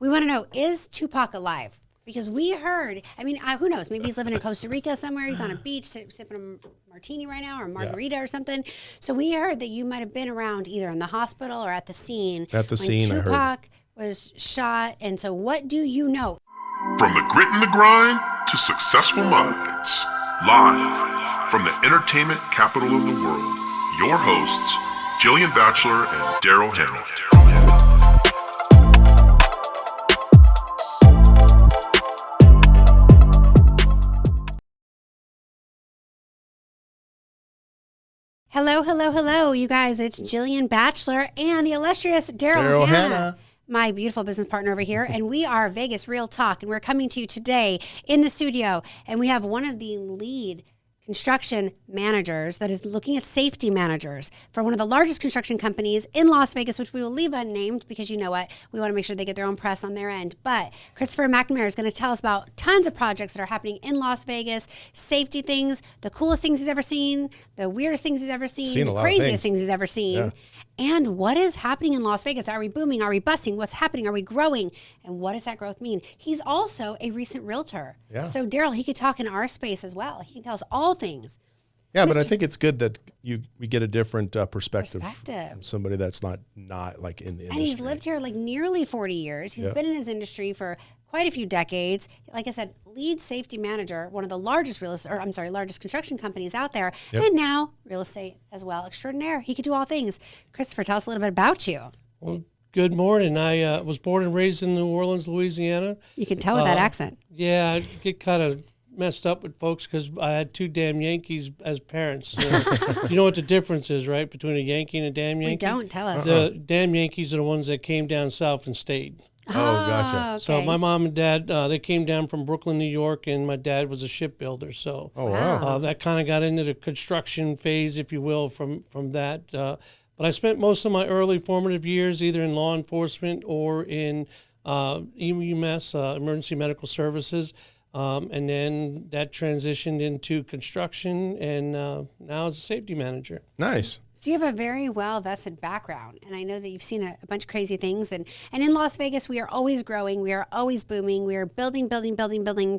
We want to know, is Tupac alive? Because we heard, I mean, who knows? Maybe he's living in Costa Rica somewhere. He's on a beach sipping a martini right now or a margarita or something. So we heard that you might have been around either in the hospital or at the scene. At the scene, I heard. Tupac was shot. And so what do you know? From the grit and the grind to successful minds. Live from the entertainment capital of the world. Your hosts, Jillian Batchelor and Daryl Hannah. Hello, hello, hello, you guys. It's Jillian Batchelor and the illustrious Daryl Hannah, my beautiful business partner over here. And we are Vegas Real Talk, and we're coming to you today in the studio. And we have one of the lead construction managers that is looking at safety managers for one of the largest construction companies in Las Vegas, which we will leave unnamed because you know what? We want to make sure they get their own press on their end. But Christopher McNamara is going to tell us about tons of projects that are happening in Las Vegas, safety things, the coolest things he's ever seen, the weirdest things he's ever seen, the craziest things he's ever seen. And what is happening in Las Vegas? Are we booming? Are we busting? What's happening? Are we growing? And what does that growth mean? He's also a recent realtor. Yeah. So Daryl, he could talk in our space as well. He can tell us all things. Yeah, but I think it's good that we get a different perspective from somebody that's not like in the industry. And he's lived here like nearly 40 years. He's been in his industry for quite a few decades. Like I said, lead safety manager, one of the largest largest construction companies out there, and now real estate as well, extraordinaire. He could do all things. Christopher, tell us a little bit about you. Well, good morning. I was born and raised in New Orleans, Louisiana. You can tell with that accent. Yeah, I get kind of messed up with folks because I had two damn Yankees as parents. You know what the difference is, right, between a Yankee and a damn Yankee? We don't. Tell us. The damn Yankees are the ones that came down south and stayed. Oh, gotcha. Okay. So my mom and dad, they came down from Brooklyn, New York, and my dad was a shipbuilder. So that kind of got into the construction phase, if you will, from that. But I spent most of my early formative years either in law enforcement or in EMS, emergency medical services. And then that transitioned into construction, and now as a safety manager. Nice. So you have a very well-vested background, and I know that you've seen a bunch of crazy things. And in Las Vegas, we are always growing. We are always booming. We are building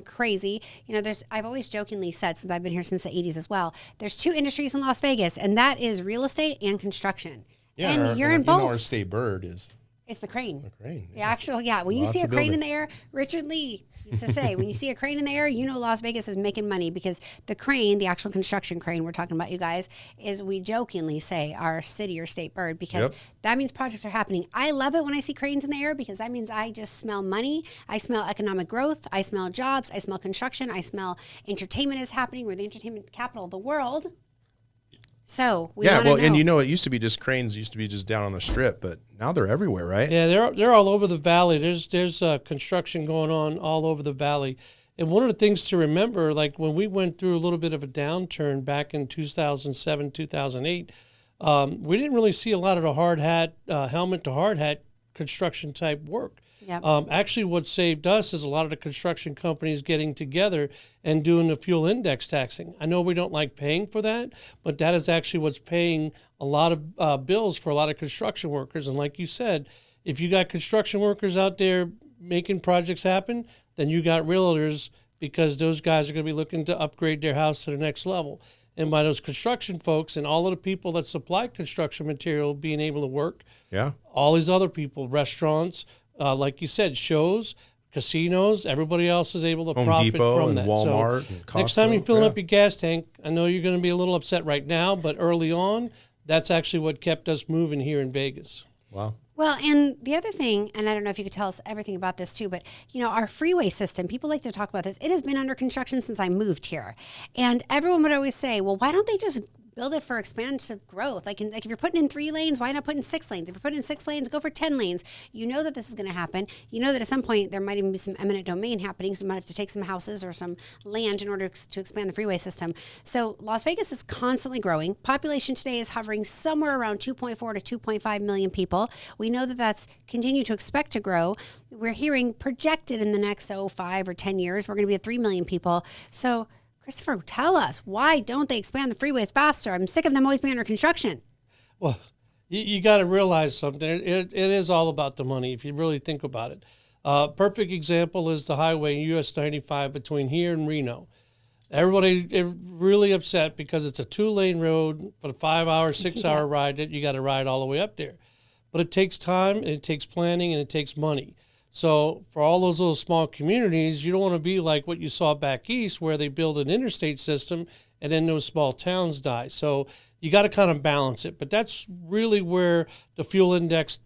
crazy. You know, I've always jokingly said, since I've been here since the 80s as well, there's two industries in Las Vegas, and that is real estate and construction. Yeah, and you're in both. Our state bird is... It's the crane. The crane. The actual, when you see a crane in the air, Richard Lee used to say, when you see a crane in the air, you know Las Vegas is making money because the crane, the actual construction crane we're talking about, you guys, is we jokingly say our city or state bird because that means projects are happening. I love it when I see cranes in the air because that means I just smell money. I smell economic growth. I smell jobs. I smell construction. I smell entertainment is happening. We're the entertainment capital of the world. So and you know, it used to be just cranes used to be just down on the strip, but now they're everywhere, right? Yeah, they're all over the valley. There's construction going on all over the valley. And one of the things to remember, like when we went through a little bit of a downturn back in 2007, 2008, we didn't really see a lot of the hard hat, helmet to hard hat construction type work. Yep. Actually, what saved us is a lot of the construction companies getting together and doing the fuel index taxing. I know we don't like paying for that, but that is actually what's paying a lot of bills for a lot of construction workers. And like you said, if you got construction workers out there making projects happen, then you got realtors because those guys are going to be looking to upgrade their house to the next level. And by those construction folks and all of the people that supply construction material being able to work, all these other people, restaurants, like you said, shows, casinos, everybody else is able to Home profit Depot from and that. Walmart So and Costco. Next time you're filling up your gas tank, I know you're going to be a little upset right now, but early on, that's actually what kept us moving here in Vegas. Wow. Well, and the other thing, and I don't know if you could tell us everything about this too, but you know, our freeway system, people like to talk about this. It has been under construction since I moved here. And everyone would always say, well, why don't they just build it for expansive growth? Like if you're putting in 3 lanes, why not put in 6 lanes? If you're putting in 6 lanes, go for 10 lanes. You know that this is going to happen. You know that at some point there might even be some eminent domain happening, so you might have to take some houses or some land in order to expand the freeway system. So Las Vegas is constantly growing. Population today is hovering somewhere around 2.4 to 2.5 million people. We know that that's continued to expect to grow. We're hearing projected in the next 5 or 10 years, we're going to be at 3 million people. So Christopher, tell us, why don't they expand the freeways faster? I'm sick of them always being under construction. Well, you got to realize something. It is all about the money if you really think about it. Perfect example is the highway US 95 between here and Reno. Everybody is really upset because it's a 2-lane road for a 5-hour, 6-hour ride that you got to ride all the way up there. But it takes time, and it takes planning, and it takes money. So for all those little small communities, you don't want to be like what you saw back east where they build an interstate system and then those small towns die. So you got to kind of balance it. But that's really where the fuel index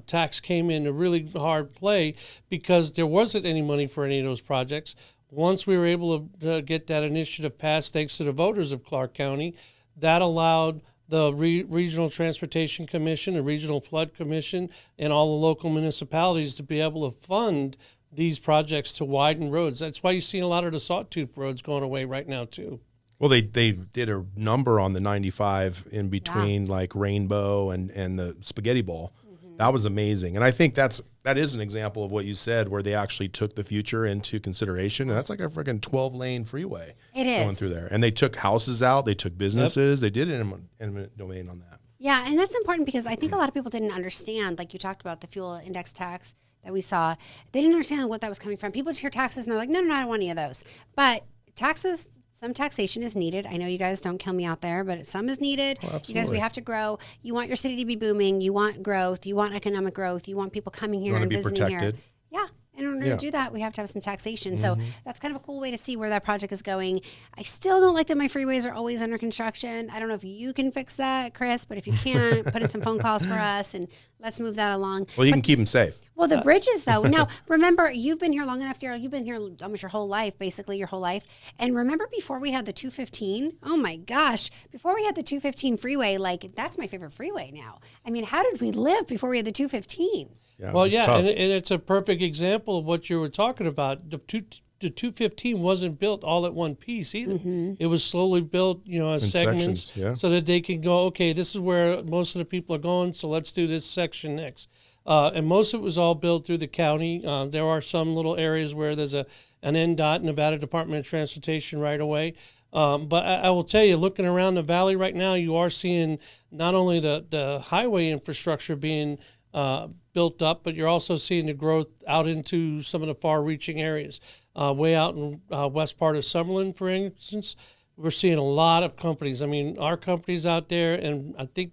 tax came in a really hard play, because there wasn't any money for any of those projects. Once we were able to get that initiative passed, thanks to the voters of Clark County, that allowed the Regional Transportation Commission, the Regional Flood Commission, and all the local municipalities to be able to fund these projects to widen roads. That's why you see a lot of the sawtooth roads going away right now, too. Well, they did a number on the 95 in between like Rainbow and the Spaghetti Bowl. That was amazing. And I think that is an example of what you said, where they actually took the future into consideration. And that's like a freaking 12-lane freeway. It is. Going through there. And they took houses out. They took businesses. They did eminent domain on that. Yeah, and that's important because I think a lot of people didn't understand, like you talked about the fuel index tax that we saw. They didn't understand what that was coming from. People just hear taxes and they're like, no, I don't want any of those. But taxes... Some taxation is needed. I know you guys don't kill me out there, but some is needed. Oh, you guys, we have to grow. You want your city to be booming. You want growth. You want economic growth. You want people coming here and visiting here. Yeah. In order to do that, we have to have some taxation. So that's kind of a cool way to see where that project is going. I still don't like that my freeways are always under construction. I don't know if you can fix that, Chris, but if you can, put in some phone calls for us and let's move that along. Well, you can keep them safe. Well, the bridges, though. Now, remember, you've been here long enough, Daryl. You've been here almost your whole life, basically your whole life. And remember before we had the 215? Oh, my gosh. Before we had the 215 freeway, like, that's my favorite freeway now. I mean, how did we live before we had the 215? Yeah, well, yeah, and it's a perfect example of what you were talking about. The 215 wasn't built all at one piece either. It was slowly built, as segments, so that they can go, okay, this is where most of the people are going, so let's do this section next. And most of it was all built through the county. There are some little areas where there's an NDOT, Nevada Department of Transportation, right away. But I will tell you, looking around the valley right now, you are seeing not only the highway infrastructure being built up, but you're also seeing the growth out into some of the far-reaching areas. Way out in west part of Summerlin, for instance, we're seeing a lot of companies. I mean, our company's out there, and I think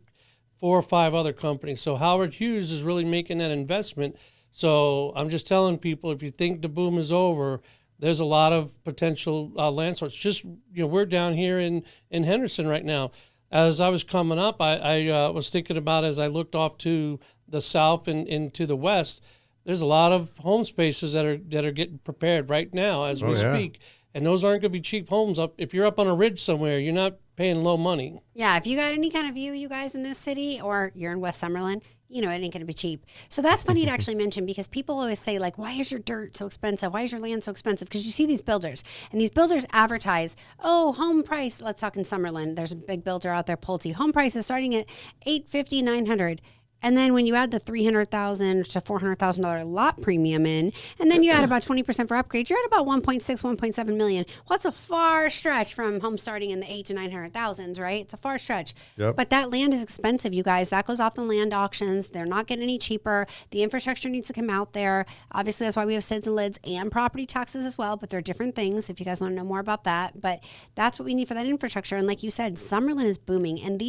4 or 5 other companies. So Howard Hughes is really making that investment. So I'm just telling people, if you think the boom is over, there's a lot of potential land source. Just, we're down here in Henderson right now. As I was coming up, I was thinking about, as I looked off to the south and into the west, there's a lot of home spaces that are getting prepared right now as we speak. And those aren't going to be cheap homes. If you're up on a ridge somewhere, you're not paying low money. Yeah, if you got any kind of view, you guys, in this city, or you're in West Summerlin, it ain't going to be cheap. So that's funny to actually mention, because people always say, like, why is your dirt so expensive? Why is your land so expensive? Because you see these builders, and these builders advertise, home price. Let's talk in Summerlin. There's a big builder out there, Pulte. Home price is starting at $850, $900. And then when you add the $300,000 to $400,000 lot premium in, and then you add about 20% for upgrades, you're at about 1.6, 1.7 million. Well, that's a far stretch from home starting in the 800 to 900,000s, right? It's a far stretch. Yep. But that land is expensive, you guys. That goes off the land auctions. They're not getting any cheaper. The infrastructure needs to come out there. Obviously, that's why we have SIDS and LIDs and property taxes as well, but they're different things if you guys want to know more about that. But that's what we need for that infrastructure. And like you said, Summerlin is booming. And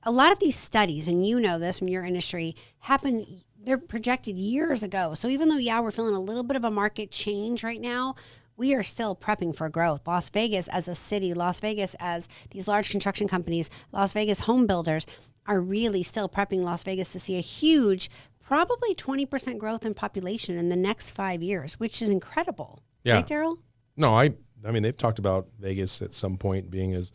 a lot of these studies, and you know this from your industry, they're projected years ago. So even though, we're feeling a little bit of a market change right now, we are still prepping for growth. Las Vegas as a city, Las Vegas as these large construction companies, Las Vegas home builders are really still prepping Las Vegas to see a huge, probably 20% growth in population in the next 5 years, which is incredible. Yeah. Right, Daryl? No, I mean, they've talked about Vegas at some point being as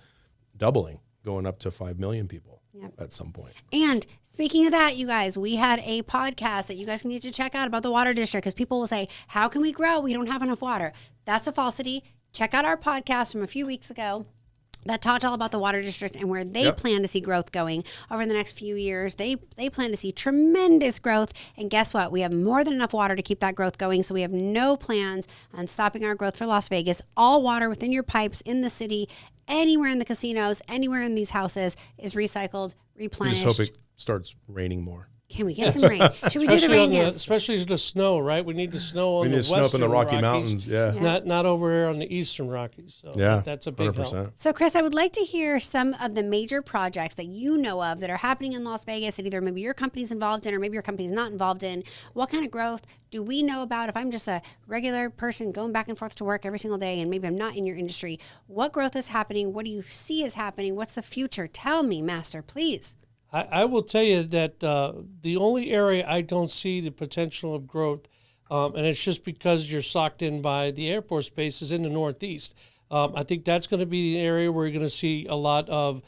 doubling, going up to 5 million people. Yep. At some point. And speaking of that, you guys, we had a podcast that you guys need to check out about the water district, because people will say, how can we grow? We don't have enough water. That's a falsity. Check out our podcast from a few weeks ago that talked all about the water district and where they plan to see growth going over the next few years. They plan to see tremendous growth. And guess what? We have more than enough water to keep that growth going. So we have no plans on stopping our growth for Las Vegas. All water within your pipes in the city, anywhere in the casinos, anywhere in these houses is recycled, replenished. We just hope it starts raining more. Can we get some rain? Should we do the rain dance? Especially the snow, right? We need the snow on the western snow up in the Rocky Rockies, Mountains, not over here on the eastern Rockies. So that's a big 100%. help. So, Chris, I would like to hear some of the major projects that you know of that are happening in Las Vegas that either maybe your company's involved in or maybe your company's not involved in. What kind of growth do we know about? If I'm just a regular person going back and forth to work every single day and maybe I'm not in your industry, what growth is happening? What do you see is happening? What's the future? Tell me, Master, please. I will tell you that the only area I don't see the potential of growth, and it's just because you're socked in by the Air Force Base, is in the Northeast. I think that's going to be the area where you're going to see a lot of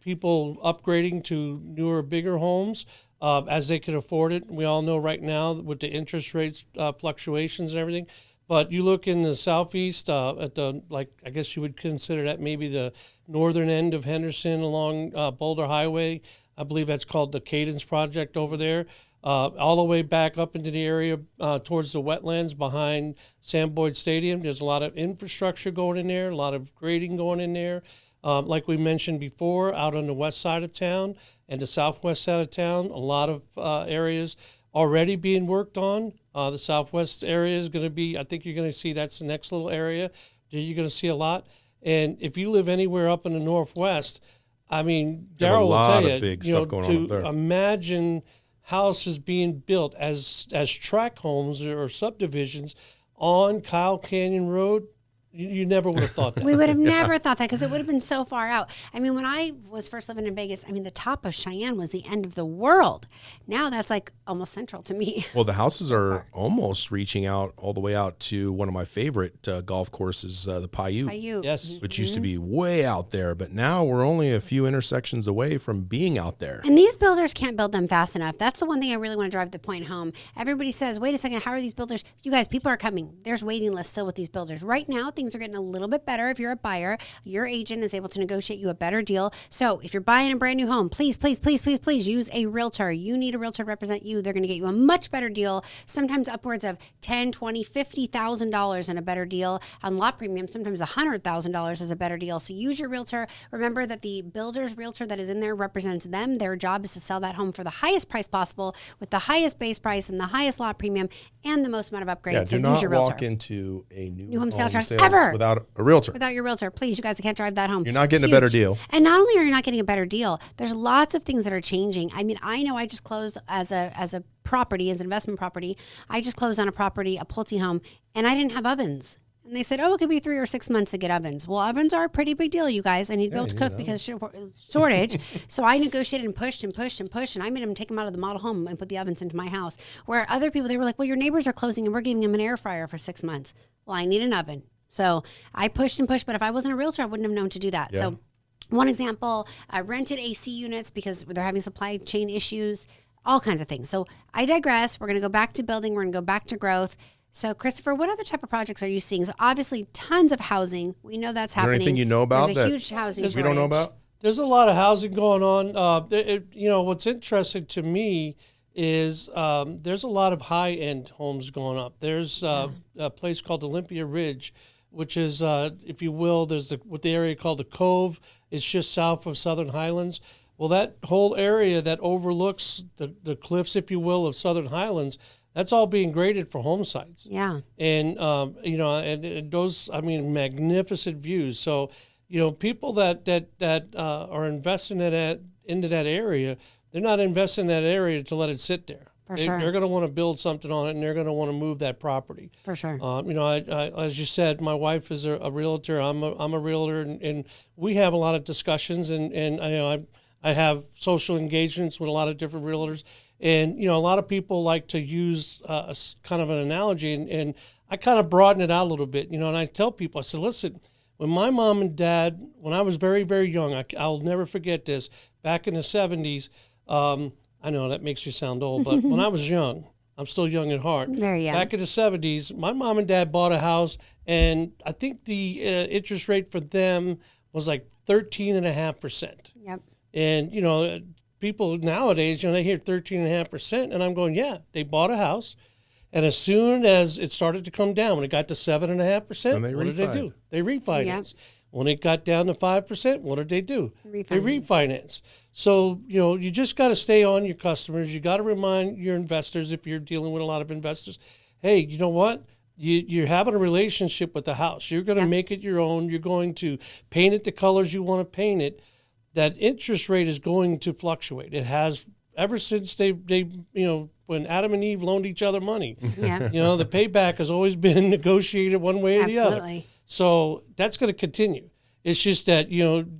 people upgrading to newer, bigger homes as they can afford it. We all know right now with the interest rates fluctuations and everything. But you look in the Southeast at the, like, I guess you would consider that maybe the northern end of Henderson along Boulder Highway. I believe that's called the Cadence Project over there. All the way back up into the area towards the wetlands behind Sam Boyd Stadium. There's a lot of infrastructure going in there, a lot of grading going in there. Like we mentioned before, out on the west side of town and the southwest side of town, a lot of areas already being worked on. The southwest area is going to be, I think you're going to see that's the next little area that you're going to see a lot. And if you live anywhere up in the northwest, I mean, Daryl will tell you, to imagine houses being built as tract homes or subdivisions on Kyle Canyon Road, you never would have thought that. We would have never thought that because it would have been so far out. I mean, when I was first living in Vegas, I mean, the top of Cheyenne was the end of the world. Now that's like almost central to me. Well, the houses are almost reaching out all the way out to one of my favorite golf courses, the Paiute. Yes. Which used to be way out there, but now we're only a few intersections away from being out there. And these builders can't build them fast enough. That's the one thing I really want to drive the point home. Everybody says, wait a second, how are these builders? You guys, people are coming. There's waiting lists still with these builders. Right now, things are getting a little bit better. If you're a buyer, your agent is able to negotiate you a better deal. So if you're buying a brand new home, please use a realtor. You need a realtor to represent you. They're going to get you a much better deal, sometimes upwards of $10,000, $20,000, $50,000 in a better deal. On lot premium, sometimes $100,000 is a better deal. So use your realtor. Remember that the builder's realtor that is in there represents them. Their job is to sell that home for the highest price possible with the highest base price and the highest lot premium and the most amount of upgrades. Yeah, so do not use your realtor. walk into a new home sales sales ever without a realtor. Without your realtor, please, you guys can't drive that home. You're not getting a better deal. And not only are you not getting a better deal, there's lots of things that are changing. I mean, I know I just closed as a property, as an investment property. I just closed on a property, a Pulte home, and I didn't have ovens. And they said, it could be 3 or 6 months to get ovens. Well, ovens are a pretty big deal, you guys. I need to be able to cook because shortage. So I negotiated and pushed, and I made them take them out of the model home and put the ovens into my house. Where other people, they were like, well, your neighbors are closing and we're giving them an air fryer for 6 months. Well, I need an oven. So I pushed, but if I wasn't a realtor, I wouldn't have known to do that. Yeah. So one example, I rented AC units because they're having supply chain issues, all kinds of things. So I digress. We're going to go back to building. We're going to go back to growth. So, Christopher, what other type of projects are you seeing? So, obviously, tons of housing. We know that's happening. Is there anything you know about There's a huge housing shortage. We don't know about? There's a lot of housing going on. What's interesting to me is there's a lot of high-end homes going up. There's a place called Olympia Ridge, which is, if you will, there's the area called the Cove. It's just south of Southern Highlands. Well, that whole area that overlooks the cliffs, if you will, of Southern Highlands, that's all being graded for home sites. Yeah. And, and those, magnificent views. So, people that are investing into that area, they're not investing in that area to let it sit there. Sure. They're going to want to build something on it, and they're going to want to move that property. For sure. I as you said, my wife is a realtor. I'm a realtor, and we have a lot of discussions, and I have social engagements with a lot of different realtors. And, a lot of people like to use kind of an analogy, and I kind of broaden it out a little bit, and I tell people, I said, listen, when my mom and dad, when I was very, very young, I'll never forget this, back in the 70s, I know that makes you sound old, but when I was young, I'm still young at heart. Very young. Back in the 70s, my mom and dad bought a house, and I think the interest rate for them was like 13.5%. Yep. And, people nowadays, they hear 13.5%, and I'm going, yeah, they bought a house, and as soon as it started to come down, when it got to 7.5%, what did they do? They refinanced. Yep. When it got down to 5%, what did they do? They refinance. So, you just got to stay on your customers. You got to remind your investors, if you're dealing with a lot of investors, hey, you know what? You're having a relationship with the house. You're going to make it your own. You're going to paint it the colors you want to paint it. That interest rate is going to fluctuate. It has ever since they when Adam and Eve loaned each other money. Yeah. The payback has always been negotiated one way or the other. Absolutely. So that's going to continue. It's just that,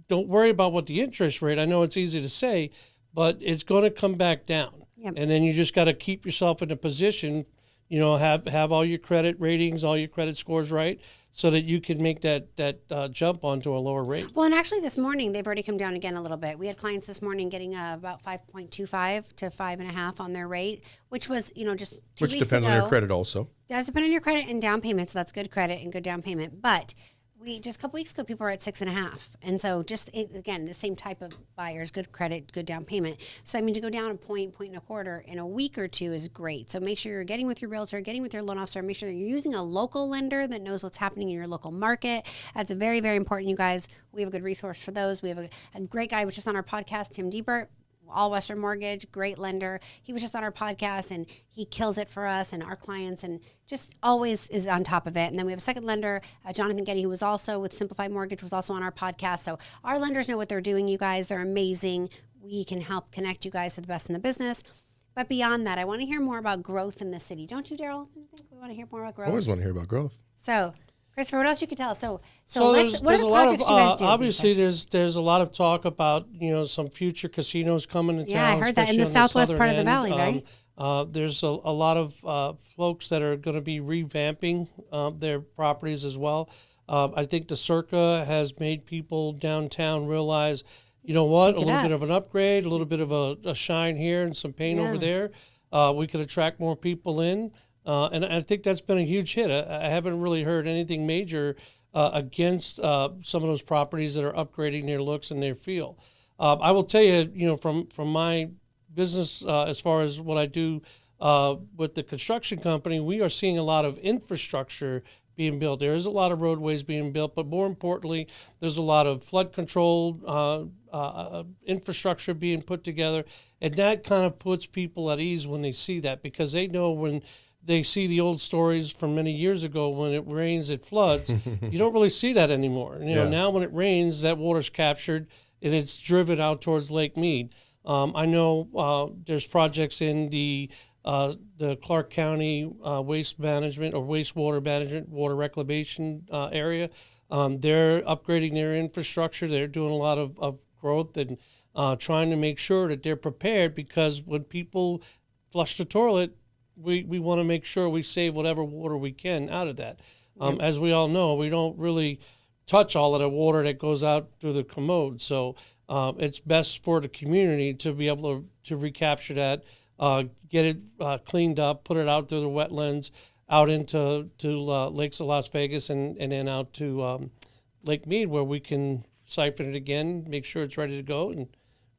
don't worry about what the interest rate, I know it's easy to say, but it's going to come back down. Yep. And then you just got to keep yourself in a position, have all your credit ratings, all your credit scores right, so that you can make that jump onto a lower rate. Well, and actually this morning, they've already come down again a little bit. We had clients this morning getting about 5.25 to 5.5 on their rate, which was, just 2 Which weeks depends ago. on your credit also. Does depend on your credit and down payment, so that's good credit and good down payment. But we just a couple weeks ago, people were at 6.5, and so again, the same type of buyers, good credit, good down payment. So to go down a point and a quarter in a week or two is great. So make sure you're getting with your realtor, getting with your loan officer. Make sure that you're using a local lender that knows what's happening in your local market. That's very, very important, you guys. We have a good resource for those. We have a great guy, which is on our podcast, Tim Diebert. All Western Mortgage, great lender. He was just on our podcast and he kills it for us and our clients and just always is on top of it. And then we have a second lender, Jonathan Getty, who was also with Simplified Mortgage, was also on our podcast. So our lenders know what they're doing, you guys. They're amazing. We can help connect you guys to the best in the business. But beyond that, I want to hear more about growth in the city. Don't you, Daryl? Do you think we want to hear more about growth? I always want to hear about growth. So, Christopher, what else you could tell us? So there's what are the projects you guys do? Obviously, there's a lot of talk about some future casinos coming to town. Yeah, I heard that in the southwest part of the valley, right? There's a lot of folks that are going to be revamping their properties as well. I think the Circa has made people downtown realize, a little bit of an upgrade, a little bit of a shine here and some paint over there. We could attract more people in. And I think that's been a huge hit. I haven't really heard anything major against some of those properties that are upgrading their looks and their feel. I will tell you, from my business, as far as what I do with the construction company, we are seeing a lot of infrastructure being built. There is a lot of roadways being built, but more importantly, there's a lot of flood control infrastructure being put together. And that kind of puts people at ease when they see that, because they know when they see the old stories from many years ago, when it rains, it floods. You don't really see that anymore. Now when it rains, that water's captured and it's driven out towards Lake Mead. I know there's projects in the Clark County waste management or wastewater management, water reclamation area. They're upgrading their infrastructure. They're doing a lot of growth and trying to make sure that they're prepared, because when people flush the toilet, we want to make sure we save whatever water we can out of that. As we all know, we don't really touch all of the water that goes out through the commode. So it's best for the community to be able to recapture that, get it cleaned up, put it out through the wetlands, out into lakes of Las Vegas, and then out to Lake Mead, where we can siphon it again, make sure it's ready to go, and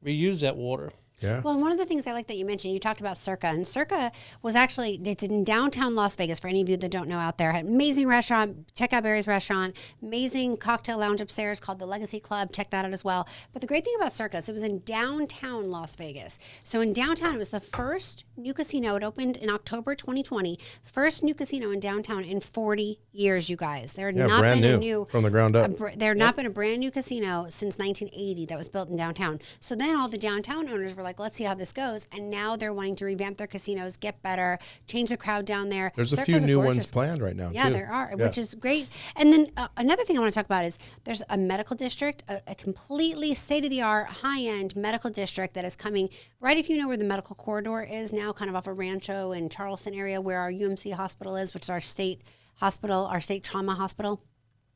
reuse that water. Yeah. Well, one of the things I like that you mentioned, you talked about Circa, and Circa was actually, it's in downtown Las Vegas, for any of you that don't know out there. Had an amazing restaurant, check out Barry's restaurant, amazing cocktail lounge upstairs called the Legacy Club, check that out as well. But the great thing about Circa is it was in downtown Las Vegas. So in downtown, it was the first new casino. It opened in October 2020, first new casino in downtown in 40 years, you guys. There had not brand been new from the ground up. There had not been a brand new casino since 1980 that was built in downtown. So then all the downtown owners were like, let's see how this goes. And now they're wanting to revamp their casinos, get better, change the crowd down there. There's a few new ones planned right now, yeah, too. there are, which is great. And then another thing I want to talk about is there's a medical district, a completely state-of-the-art, high-end medical district that is coming right, if you know where the medical corridor is now, kind of off of Rancho and Charleston area, where our UMC hospital is, which is our state hospital, our state trauma hospital.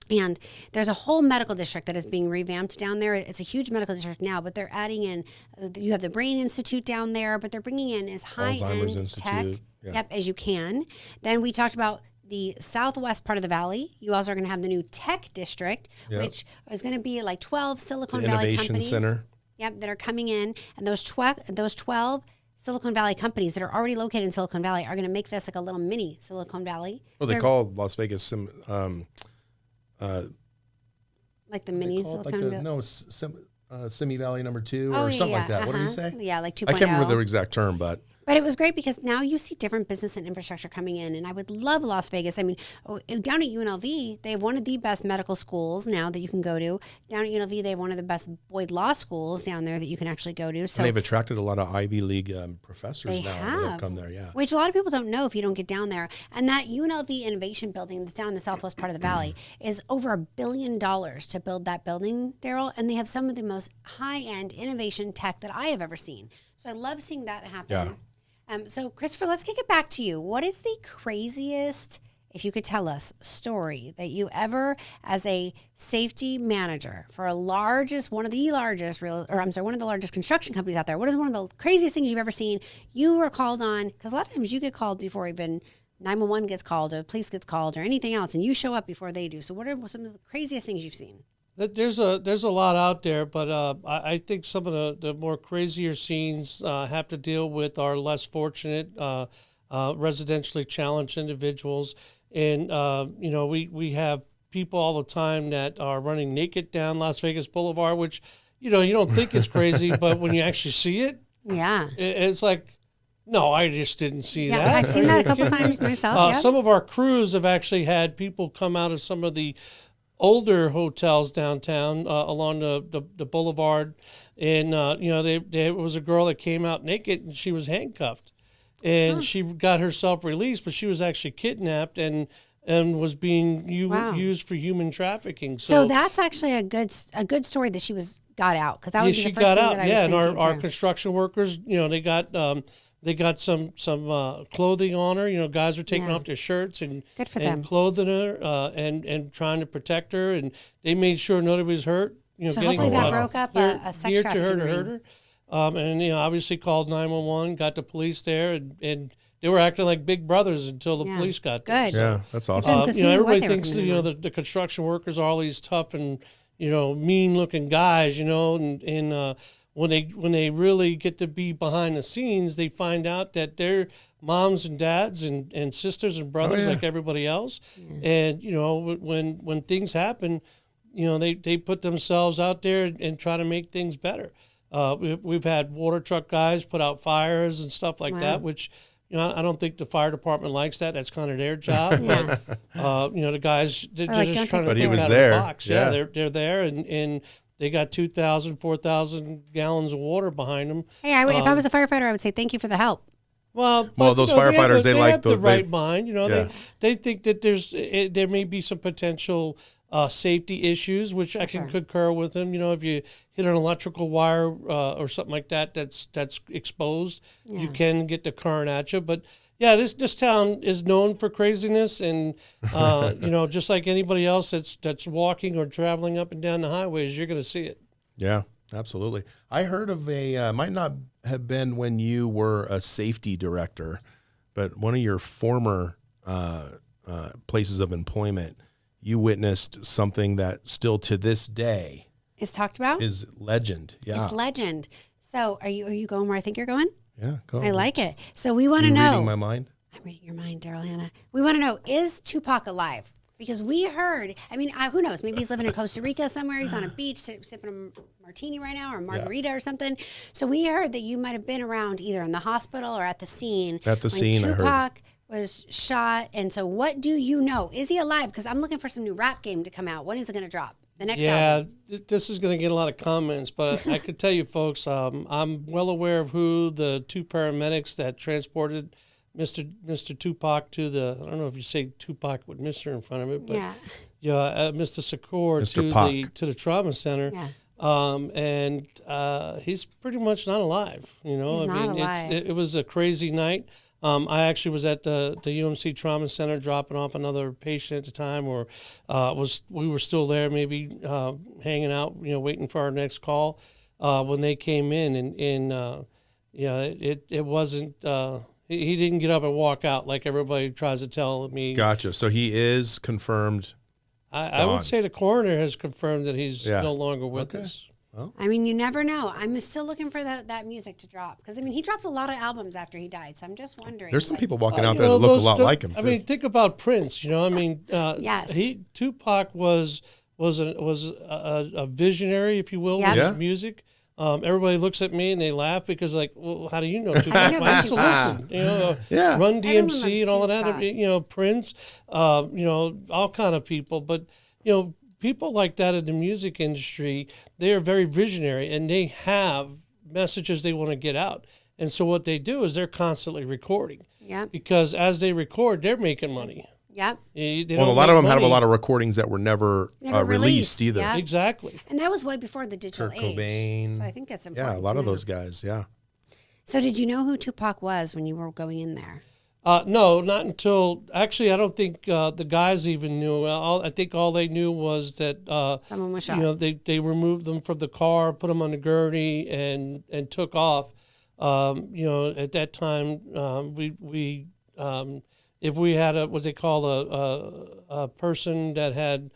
And there's a whole medical district that is being revamped down there. It's a huge medical district now, but they're adding in, you have the Brain Institute down there, but they're bringing in as high-end tech as you can. Then we talked about the southwest part of the valley. You also are going to have the new tech district, which is going to be like 12 Silicon Valley companies. Innovation Center. Yep, that are coming in. And those 12 Silicon Valley companies that are already located in Silicon Valley are going to make this like a little mini Silicon Valley. Well, they call Las Vegas Like the mini silicone build? No, Simi Valley number 2 or something like that. What do you say? Yeah, like 2.0. I can't remember the exact term, but it was great because now you see different business and infrastructure coming in, and I would love Las Vegas. I mean, down at UNLV, they have one of the best medical schools now that you can go to. Down at UNLV, they have one of the best Boyd Law schools down there that you can actually go to. So and they've attracted a lot of Ivy League professors now that have come there, which a lot of people don't know if you don't get down there. And that UNLV Innovation Building that's down in the southwest part of the valley is over $1 billion to build that building, Daryl, and they have some of the most high-end innovation tech that I have ever seen. So I love seeing that happen. Yeah. So, Christopher, let's kick it back to you. What is the craziest, if you could tell us, story that you ever, as a safety manager for one of the largest construction companies out there, what is one of the craziest things you've ever seen you were called on? Because a lot of times you get called before even 911 gets called or police gets called or anything else, and you show up before they do. So what are some of the craziest things you've seen? There's a lot out there, but I think some of the more crazier scenes have to deal with our less fortunate, residentially challenged individuals. And, we have people all the time that are running naked down Las Vegas Boulevard, which, you don't think it's crazy, but when you actually see it, it's like, no, I just didn't see that. I've seen that a couple times myself. Some of our crews have actually had people come out of some of the older hotels downtown along the boulevard, and there was a girl that came out naked and she was handcuffed, and she got herself released, but she was actually kidnapped and was being used for human trafficking. So that's actually a good story that she got out, because that was the first thing that I was thinking. And our construction workers, they got some clothing on her. Guys are taking off their shirts and clothing her and trying to protect her. And they made sure nobody was hurt. So hopefully that broke up a sex trafficking ring. To hurt her. And obviously called 911, got the police there, and they were acting like big brothers until the police got there. Good. Yeah, that's awesome. Everybody thinks the construction workers are all these tough and mean-looking guys. And when they really get to be behind the scenes, they find out that they're moms and dads and sisters and brothers like everybody else. And when things happen, they put themselves out there and try to make things better. We've had water truck guys put out fires and stuff like that, which I don't think the fire department likes that. That's kind of their job. But the guys they're just trying to think out of the box. Yeah, they're there and they got 2,000, 4,000 gallons of water behind them. Hey, if I was a firefighter, I would say thank you for the help. Well, those firefighters, they like the right mind. They think that there may be some potential safety issues, which I can concur with them. If you hit an electrical wire or something like that, that's exposed, you can get the current at you. But yeah, this town is known for craziness, and just like anybody else that's walking or traveling up and down the highways, you're going to see it. Yeah, absolutely. I heard of might not have been when you were a safety director, but one of your former places of employment, you witnessed something that still to this day is talked about. Is legend. Yeah, it's legend. So are you going where I think you're going? Yeah, go on. I like it. So we want to know. Reading my mind? I'm reading your mind, Daryl Hannah. We want to know, is Tupac alive? Because we heard, who knows? Maybe he's living in Costa Rica somewhere. He's on a beach sipping a martini right now or a margarita or something. So we heard that you might have been around either in the hospital or at the scene. At the scene, Tupac I heard. Was shot. And so what do you know? Is he alive? Because I'm looking for some new rap game to come out. When is it going to drop? The next album? This is going to get a lot of comments, but I could tell you folks, I'm well aware of who the two paramedics that transported Mr. Tupac to the, I don't know if you say Tupac with Mr. in front of it, but Mr. Secor to the trauma center. Yeah. And he's pretty much not alive. He's not alive. It was a crazy night. I actually was at the UMC Trauma Center dropping off another patient at the time, or we were still there, maybe hanging out, waiting for our next call when they came in, and it wasn't. He didn't get up and walk out like everybody tries to tell me. Gotcha. So he is confirmed. I would say the coroner has confirmed that he's no longer with us. Well, you never know. I'm still looking for that music to drop, because he dropped a lot of albums after he died. So I'm just wondering. There's some people walking out there that look a lot like him. Think about Prince. Yes. Tupac Tupac was was a visionary, if you will, Yep. with Yeah. his music. Everybody looks at me and they laugh because, like, well, how do you know Tupac? How do you know I used to Tupac? listen, you know, Yeah. Run Everyone DMC loves and all of that, Tupac. you know, Prince, you know, all kind of people. But, you know, people like that in the music industry, they are very visionary and they have messages they want to get out. And so what they do is they're constantly recording Yep. because as they record, they're making money. Yep. They Well, a don't lot of make them have a money. lot of recordings that were never, Never released released, either. yeah. Exactly. And that was way before the digital Kurt age. Cobain. So I think that's important. Yeah, a lot to of know. those guys. Yeah. So did you know who Tupac was when you were going in there? No, not until actually. I don't think the guys even knew. I think all they knew was that Someone was shot. you know they removed them from the car, put them on the gurney, and took off. You know, at that time, we if we had what they call a person that had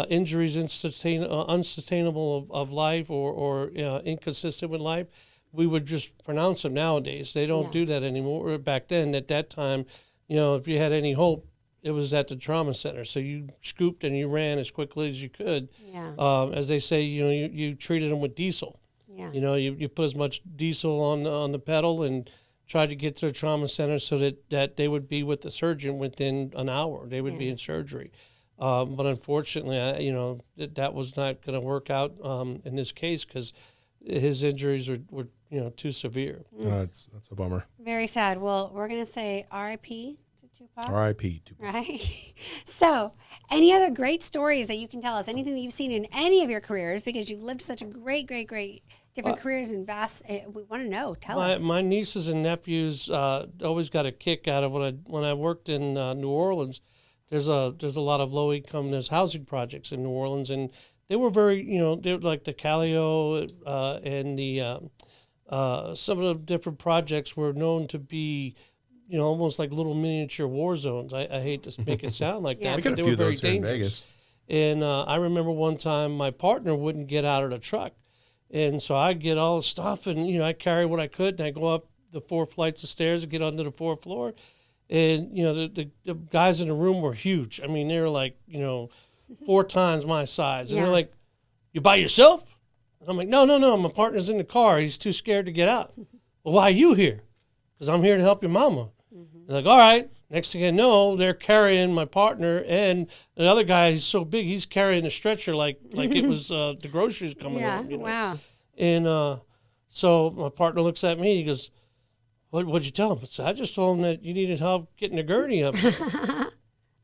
injuries unsustainable of life or inconsistent with life, we would just pronounce them nowadays. They don't do that anymore. Back then, at that time, you know, if you had any hope, it was at the trauma center. So you scooped and you ran as quickly as you could. Yeah. As they say, you know, you treated them with diesel. Yeah. You know, you put as much diesel on the pedal and tried to get to the trauma center so that they would be with the surgeon within an hour. They would be in surgery. But unfortunately, you know, that was not going to work out in this case because his injuries were you know, too severe. That's a bummer. Very sad. Well, we're going to say R.I.P. to Tupac. R.I.P. Tupac. Right. So, any other great stories that you can tell us? Anything that you've seen in any of your careers, because you've lived such a great different careers and vast. We want to know. Tell us. My nieces and nephews always got a kick out of when I worked in New Orleans. There's a lot of low income housing projects in New Orleans, and they were very, you know, they're like the Calio and the some of the different projects were known to be, you know, almost like little miniature war zones. I hate to make it sound like Yeah. that, We got but a they few were of very those here in dangerous. Vegas. And I remember one time my partner wouldn't get out of the truck, and so I'd get all the stuff, and you know, I carry what I could, and I go up the 4 flights of stairs and get onto the 4th floor, and you know, the guys in the room were huge. I mean, they were like, you know, 4 times my size, and Yeah. they're like, "You by yourself?" And I'm like, no, my partner's in the car. He's too scared to get out. Well, why are you here? Because I'm here to help your mama. They're like, all right. Next thing I know, they're carrying my partner, and the other guy is so big, he's carrying a stretcher like it was the groceries coming Yeah. in. You know? Wow. And so my partner looks at me. He goes, "What'd you tell him?" I said, "I just told him that you needed help getting the gurney up."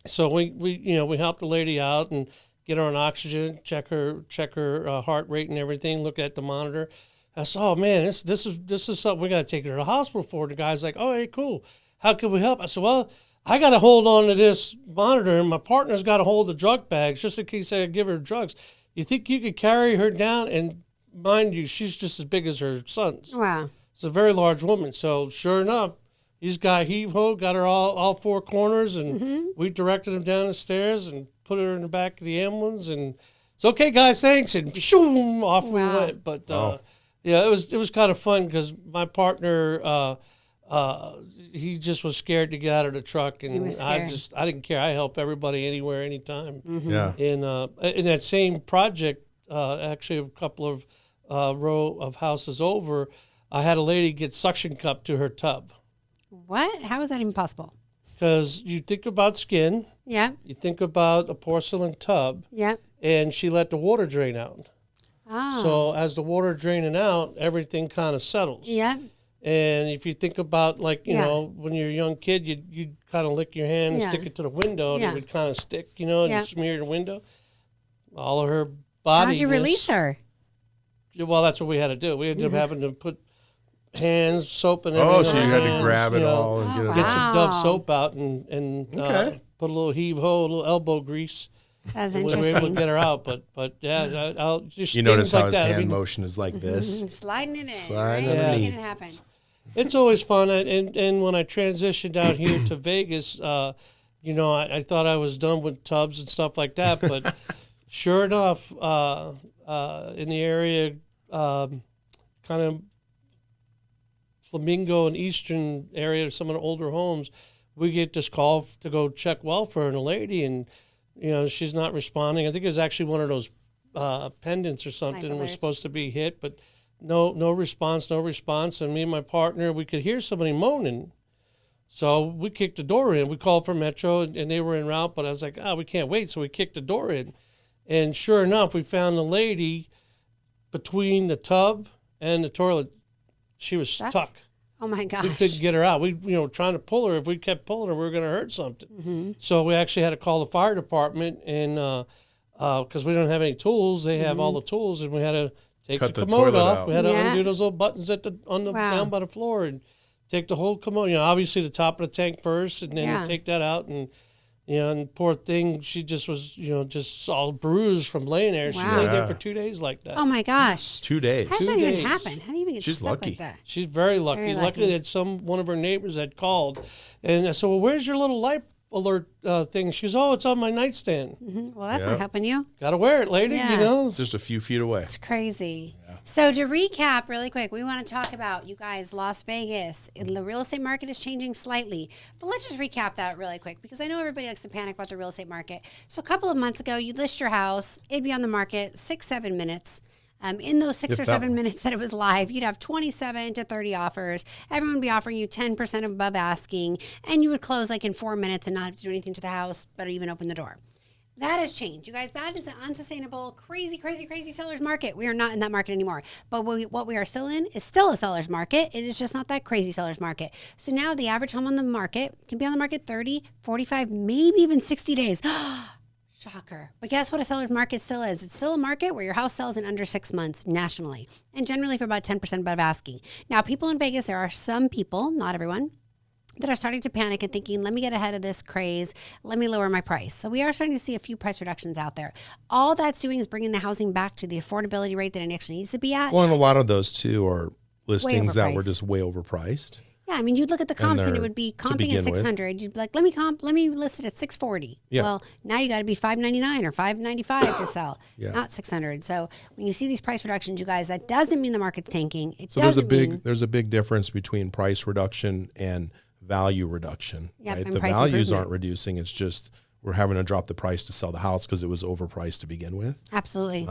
So we helped the lady out and get her on oxygen, check her heart rate and everything, look at the monitor. I said, "Oh man, this is something we got to take her to the hospital for." The guy's like, "Oh, hey, cool. How can we help?" I said, "Well, I got to hold on to this monitor, and my partner's got to hold the drug bags just in case I give her drugs. You think you could carry her down?" And mind you, she's just as big as her sons. Wow. It's a very large woman. So sure enough, he's got heave-ho, got her all 4 corners, and we directed him down the stairs and put her in the back of the ambulance. And it's okay, guys, thanks. And shoom, off we Wow. went. But yeah, it was kind of fun because my partner, he just was scared to get out of the truck, and was I scared. didn't care. I help everybody anywhere, anytime. Yeah. In that same project, actually a couple of row of houses over, I had a lady get suction cup to her tub. What? How is that even possible? Because you think about skin, Yeah. you think about a porcelain tub, Yeah. and she let the water drain out. Oh. So as the water draining out, everything kind of settles. Yeah. And if you think about, like, you Yeah. know, when you're a young kid, you'd kind of lick your hand and Yeah. stick it to the window, and Yeah. it would kind of stick, you know, and Yeah. you smear the window. All of her body. How'd you release her? Well, that's what we had to do. We ended up having to put hands, soap, and everything. Oh, so on you her had to hands, grab it you know, all and get it. Get some Dove Wow. soap out and Okay. put a little heave-ho, a little elbow grease. That's We were able to interesting. get her out, but yeah, I'll just You notice things like how his that. I hand mean, motion is like this. Sliding it in. Sliding right? underneath. Making it happen. it's always fun. And when I transitioned out here to Vegas, you know, I thought I was done with tubs and stuff like that, but sure enough, in the area, kind of Flamingo and Eastern area, some of the older homes, we get this call to go check welfare on a lady, and she's not responding. I think it was actually one of those pendants or something was supposed to be hit, but no response. And me and my partner, we could hear somebody moaning. So we kicked the door in. We called for Metro, and they were en route, but I was like, we can't wait. So we kicked the door in. And sure enough, we found the lady between the tub and the toilet. She was stuck. Oh, my gosh. We couldn't get her out. We, trying to pull her. If we kept pulling her, we were going to hurt something. Mm-hmm. So we actually had to call the fire department, and because we don't have any tools, they have all the tools, and we had to take the commode off. Out. We had to undo those little buttons down by the floor and take the whole commode. Obviously the top of the tank first, and then take that out. And and poor thing, she just was just all bruised from laying there. Wow. She laid there for 2 days like that. Oh my gosh, 2 days. How does that even happen? How do you even get stuck like that? She's very lucky. Very lucky that one of her neighbors had called, and I said, well, where's your little life alert thing? She goes, it's on my nightstand. Mm-hmm. Well, that's not helping you. Gotta wear it, lady. Just a few feet away. It's crazy. So to recap really quick, we want to talk about, you guys, Las Vegas. The real estate market is changing slightly. But let's just recap that really quick, because I know everybody likes to panic about the real estate market. So a couple of months ago, you'd list your house. It'd be on the market 6-7 minutes. In those 6 or 7 minutes that it was live, you'd have 27 to 30 offers. Everyone would be offering you 10% above asking. And you would close like in 4 minutes and not have to do anything to the house, but even open the door. That has changed. You guys, that is an unsustainable, crazy, crazy, crazy seller's market. We are not in that market anymore. But what we are still in is still a seller's market. It is just not that crazy seller's market. So now the average home on the market can be on the market 30, 45, maybe even 60 days. Shocker. But guess what a seller's market still is? It's still a market where your house sells in under 6 months nationally, and generally for about 10% above asking. Now, people in Vegas, there are some people, not everyone, that are starting to panic and thinking, let me get ahead of this craze. Let me lower my price. So we are starting to see a few price reductions out there. All that's doing is bringing the housing back to the affordability rate that it actually needs to be at. Well, and a lot of those, too, are listings that were just way overpriced. Yeah, I mean, you'd look at the comps and it would be comping at 600. You'd be like, let me list it at 640. Yeah. Well, now you got to be 599 or 595 to sell, not 600. So when you see these price reductions, you guys, that doesn't mean the market's tanking. There's a big difference between price reduction and value reduction. Yep, right? The values aren't reducing. It's just we're having to drop the price to sell the house because it was overpriced to begin with. Absolutely.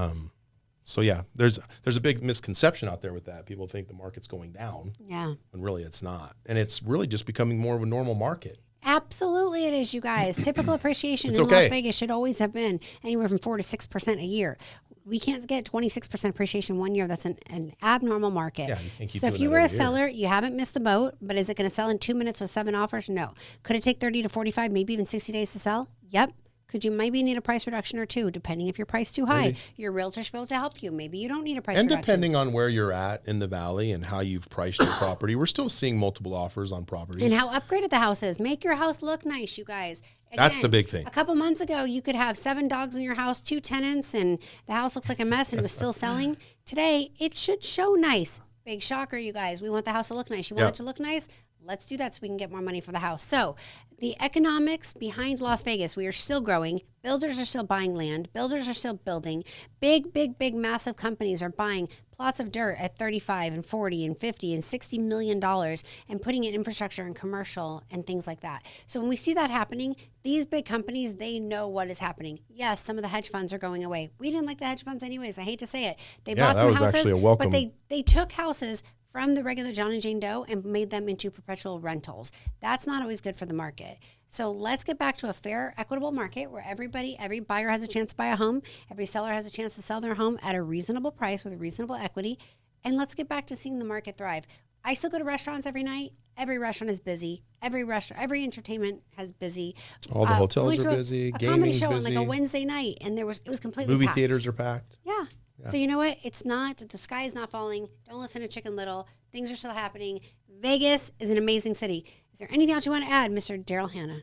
So yeah, there's a big misconception out there with that. People think the market's going down. Yeah. When really it's not. And it's really just becoming more of a normal market. Absolutely it is, you guys. Typical appreciation in Las Vegas should always have been anywhere from 4 to 6% a year. We can't get 26% appreciation 1 year. That's an abnormal market. Yeah, you can't keep so if you were a seller, you haven't missed the boat, but is it going to sell in 2 minutes with 7 offers? No. Could it take 30 to 45, maybe even 60 days to sell? Yep. Could you maybe need a price reduction or two, depending if your price too high? Maybe. Your realtor should be able to help you. Maybe you don't need a price reduction. And depending on where you're at in the valley and how you've priced your property, we're still seeing multiple offers on properties. And how upgraded the house is. Make your house look nice, you guys. Again, that's the big thing. A couple months ago, you could have 7 dogs in your house, 2 tenants, and the house looks like a mess and it was still selling. Today, it should show nice. Big shocker, you guys. We want the house to look nice. You want it to look nice? Let's do that so we can get more money for the house. So the economics behind Las Vegas, we are still growing. Builders are still buying land. Builders are still building. Big, massive companies are buying plots of dirt at 35 and 40 and 50 and $60 million and putting in infrastructure and commercial and things like that. So when we see that happening, these big companies, they know what is happening. Yes, some of the hedge funds are going away. We didn't like the hedge funds anyways. I hate to say it. They bought some houses, but they took houses from the regular John and Jane Doe and made them into perpetual rentals. That's not always good for the market. So let's get back to a fair, equitable market where every buyer has a chance to buy a home, every seller has a chance to sell their home at a reasonable price with a reasonable equity, and let's get back to seeing the market thrive. I still go to restaurants every night. Every restaurant is busy. Every restaurant, every entertainment has busy. All the hotels are busy. Gaming's busy. A comedy show on like a Wednesday night, and it was completely packed. Movie theaters are packed. Yeah. So you know what? It's not, the sky is not falling. Don't listen to Chicken Little. Things are still happening. Vegas is an amazing city. Is there anything else you want to add, Mr. Daryl Hannah?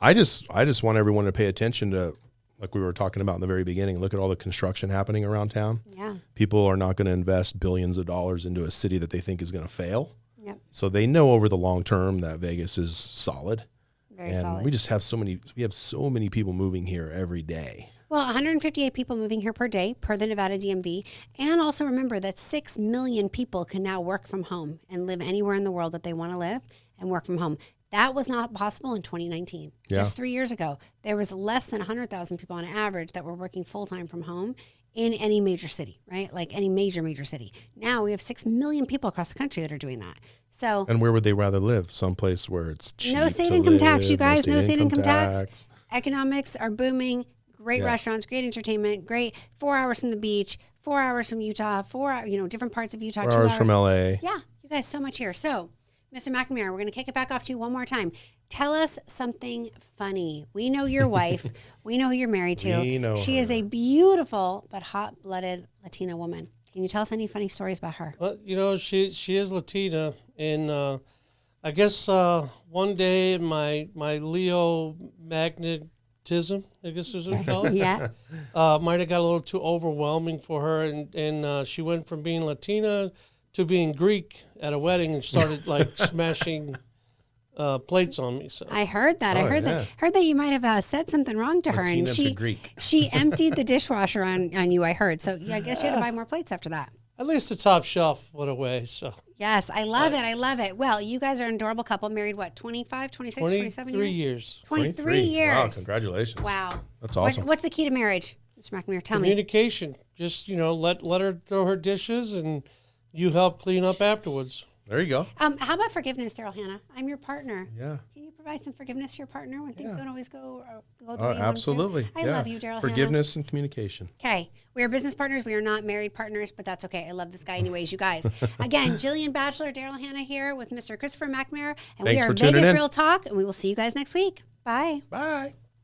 I just want everyone to pay attention to, like we were talking about in the very beginning, look at all the construction happening around town. Yeah. People are not going to invest billions of dollars into a city that they think is going to fail. Yep. So they know over the long term that Vegas is solid. Very solid. We just have so many people moving here every day. Well, 158 people moving here per day, per the Nevada DMV. And also remember that 6 million people can now work from home and live anywhere in the world that they want to live and work from home. That was not possible in 2019. Yeah. Just 3 years ago, there was less than 100,000 people on average that were working full-time from home in any major city, right? Like any major city. Now we have 6 million people across the country that are doing that. So, And where would they rather live? Someplace where it's cheap no state to income live, tax, you guys. No state income tax. tax. Economics are booming. Great restaurants, great entertainment, great 4 hours from the beach, 4 hours from Utah, 4 hours, different parts of Utah. 4 2 hours hours from LA. Yeah, you guys, so much here. So, Mr. McNamara, we're going to kick it back off to you one more time. Tell us something funny. We know your wife. We know who you're married to. We know she is a beautiful but hot-blooded Latina woman. Can you tell us any funny stories about her? Well, she is Latina, and I guess one day my Leo magnetism, I guess is what you call it. Yeah. Might have got a little too overwhelming for her, and she went from being Latina to being Greek at a wedding and started like smashing plates on me. So I heard that. I heard that. Heard that you might have said something wrong to her, Latina and to Greek. she emptied the dishwasher on you. I heard. So yeah, I guess you had to buy more plates after that. at least the top shelf went away. So Yes, I love it. I love it. Well, you guys are an adorable couple, married what, 25, 26, 27 23 years? years. 23 years. Wow, congratulations. Wow. That's awesome. What's the key to marriage? Mr. McNamara, tell me. Communication. Just, let her throw her dishes and you help clean up afterwards. There you go. How about forgiveness, Daryl Hannah? I'm your partner. Yeah. Can you provide some forgiveness to your partner when things don't always go the way you want them to? Absolutely. I love you, Daryl Forgiveness and communication. Okay. We are business partners. We are not married partners, but that's okay. I love this guy anyways, you guys. Again, Jillian Batchelor, Daryl Hannah here with Mr. Christopher McNamara. And Thanks we are for tuning Vegas in. Real Talk, and we will see you guys next week. Bye. Bye.